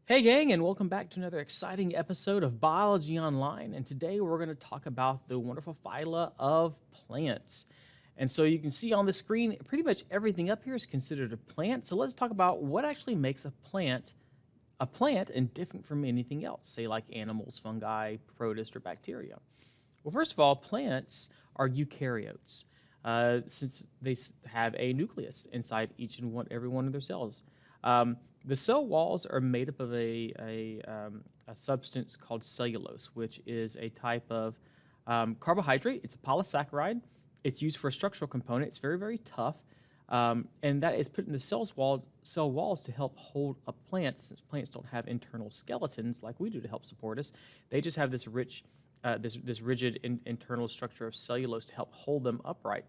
Hey gang, and welcome back to another exciting episode of Biology Online. And today we're going to talk about the wonderful phyla of plants. And so you can see on the screen, pretty much everything up here is considered a plant. So let's talk about what actually makes a plant and different from anything else, say like animals, fungi, protists, or bacteria. Well, first of all, plants are eukaryotes, since they have a nucleus inside every one of their cells. The cell walls are made up of a substance called cellulose, which is a type of carbohydrate. It's a polysaccharide. It's used for a structural component. It's very, very tough. And that is put in the cell walls to help hold up plants, since plants don't have internal skeletons like we do to help support us. They just have this rigid internal structure of cellulose to help hold them upright.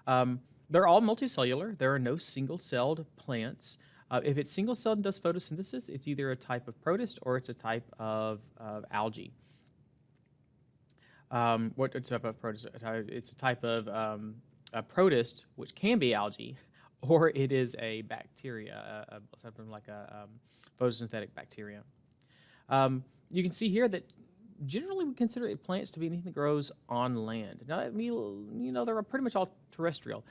They're all multicellular. There are no single-celled plants. If it's single-celled and does photosynthesis, it's either a type of protist or it's a type of algae. What type of protist? It's a type of a protist, which can be algae, or it is a bacteria, something like a photosynthetic bacteria. You can see here that generally we consider plants to be anything that grows on land. Now, they're pretty much all terrestrial.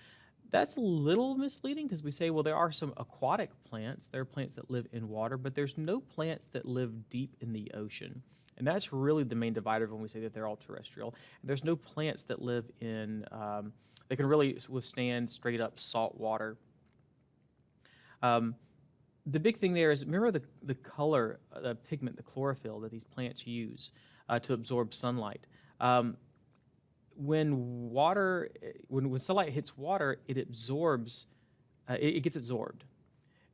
That's a little misleading because we say, well, there are some aquatic plants. There are plants that live in water, but there's no plants that live deep in the ocean. And that's really the main divider when we say that they're all terrestrial. And there's no plants that live in, that can really withstand straight up salt water. The big thing there is, remember the color, the pigment, the chlorophyll that these plants use to absorb sunlight. When sunlight hits water, it absorbs, it gets absorbed,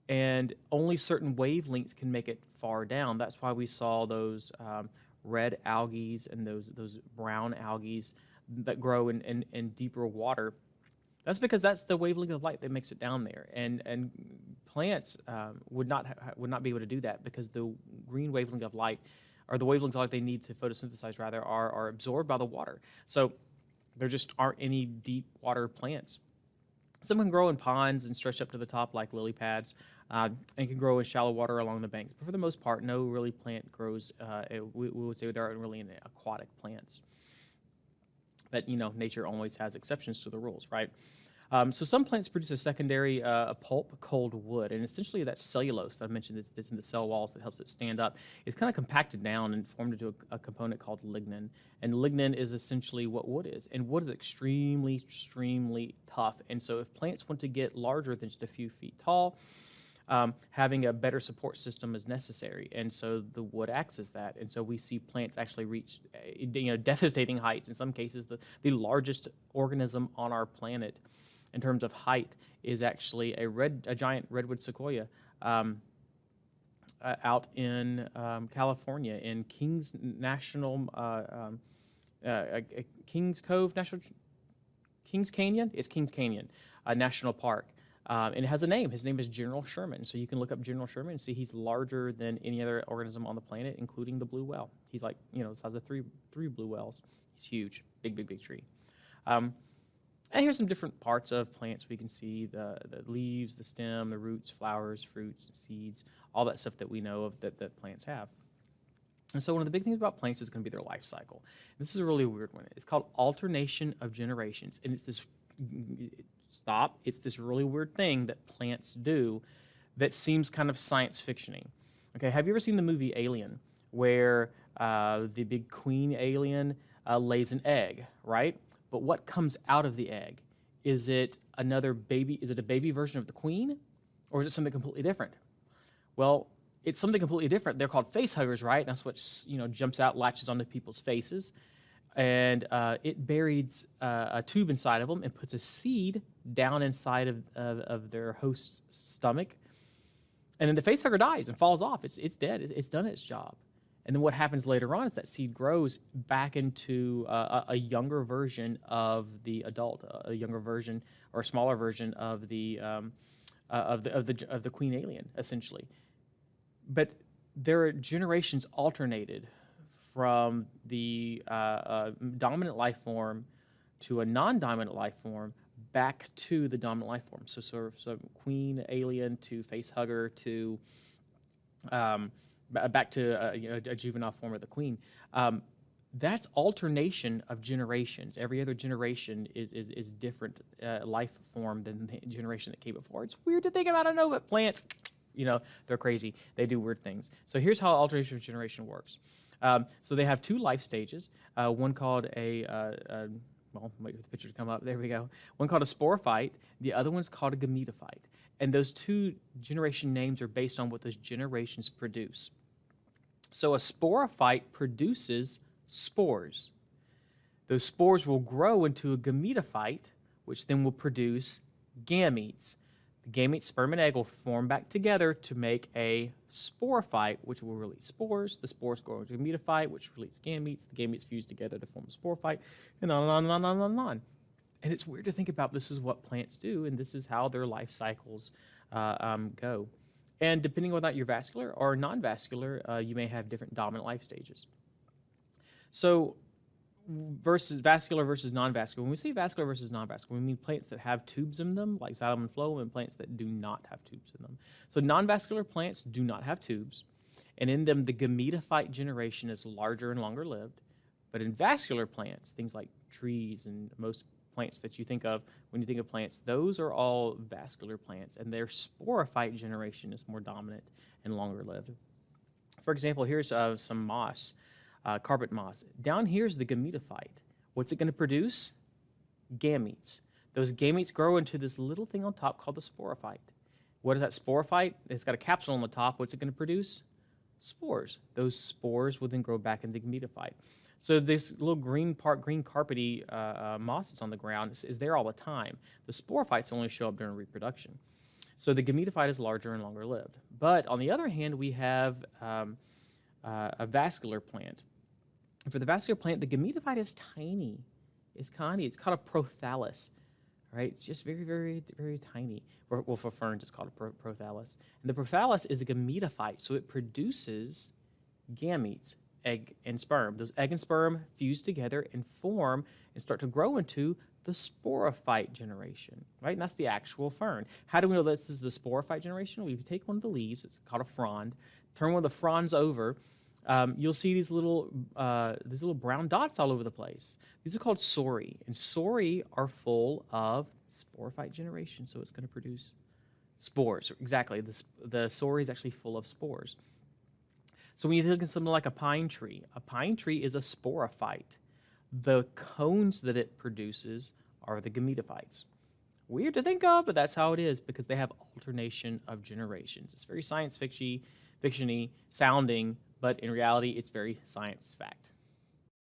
and only certain wavelengths can make it far down. That's why we saw those red algae and those brown algae that grow in deeper water. That's because that's the wavelength of light that makes it down there, and plants would not be able to do that because the green wavelength of light, or the wavelengths of light they need to photosynthesize rather, are absorbed by the water. So there just aren't any deep water plants. Some can grow in ponds and stretch up to the top like lily pads, and can grow in shallow water along the banks. But for the most part, no really plant grows. We would say there aren't really any aquatic plants. But nature always has exceptions to the rules, right? So some plants produce a secondary pulp called wood, and essentially that cellulose that I mentioned that's in the cell walls that helps it stand up is kind of compacted down and formed into a component called lignin. And lignin is essentially what wood is, and wood is extremely, extremely tough. And so if plants want to get larger than just a few feet tall, having a better support system is necessary, and so the wood acts as that. And so we see plants actually reach devastating heights. In some cases, the largest organism on our planet in terms of height is actually a giant redwood sequoia out in California in Kings Canyon. It's Kings Canyon National Park. And it has a name. His name is General Sherman. So you can look up General Sherman and see he's larger than any other organism on the planet, including the blue whale. He's like, the size of three blue whales. He's huge. Big, big, big tree. And here's some different parts of plants. We can see the leaves, the stem, the roots, flowers, fruits, seeds, all that stuff that we know of that plants have. And so one of the big things about plants is going to be their life cycle. This is a really weird one. It's called alternation of generations. And it's this really weird thing that plants do that seems kind of science fiction-y. Okay, have you ever seen the movie Alien, where the big queen alien lays an egg, right? But what comes out of the egg? Is it another baby? Is it a baby version of the queen? Or is it something completely different? Well, it's something completely different. They're called face huggers, right? That's what jumps out, latches onto people's faces. And it buries a tube inside of them and puts a seed down inside of their host's stomach. And then the facehugger dies and falls off. It's dead. It's done its job. And then what happens later on is that seed grows back into a younger version of the adult, a younger version or a smaller version of the queen alien, essentially. But there are generations alternated from the dominant life form to a non-dominant life form back to the dominant life form. So queen alien to facehugger to back to a juvenile form of the queen. That's alternation of generations. Every other generation is different life form than the generation that came before. It's weird to think about. I know, but plants, they're crazy. They do weird things. So here's how alternation of generation works. So they have two life stages. One called well, wait for the picture to come up. There we go. One called a sporophyte. The other one's called a gametophyte. And those two generation names are based on what those generations produce. So a sporophyte produces spores. Those spores will grow into a gametophyte, which then will produce gametes. The gametes, sperm and egg, will form back together to make a sporophyte, which will release spores. The spores grow into a gametophyte, which releases gametes. The gametes fuse together to form a sporophyte, and on and on and on and on and on. And it's weird to think about this is what plants do, and this is how their life cycles go. And depending on whether you're vascular or non-vascular, you may have different dominant life stages. So vascular versus non-vascular. When we say vascular versus non-vascular, we mean plants that have tubes in them, like xylem and phloem, and plants that do not have tubes in them. So non-vascular plants do not have tubes, and in them the gametophyte generation is larger and longer lived. But in vascular plants, things like trees and most plants that you think of when you think of plants, those are all vascular plants, and their sporophyte generation is more dominant and longer lived. For example, here's some moss, carpet moss. Down here is the gametophyte. What's it going to produce? Gametes. Those gametes grow into this little thing on top called the sporophyte. What is that sporophyte? It's got a capsule on the top. What's it going to produce? Spores. Those spores will then grow back into the gametophyte. So this little green carpety moss that's on the ground is there all the time. The sporophytes only show up during reproduction. So the gametophyte is larger and longer lived. But on the other hand, we have a vascular plant. And for the vascular plant, the gametophyte is tiny. It's tiny. It's called a prothallus. Right? It's just very, very, very tiny. Well, for ferns, it's called a prothallus. And the prothallus is a gametophyte, so it produces gametes, egg and sperm. Those egg and sperm fuse together and form and start to grow into the sporophyte generation, right? And that's the actual fern. How do we know this is the sporophyte generation? Well, if you take one of the leaves, it's called a frond, turn one of the fronds over, you'll see these little brown dots all over the place. These are called sori, and sori are full of sporophyte generation, so it's going to produce spores. Exactly, the sori is actually full of spores. So when you look at something like a pine tree is a sporophyte. The cones that it produces are the gametophytes. Weird to think of, but that's how it is because they have alternation of generations. It's very science fiction-y sounding, but in reality, it's very science fact.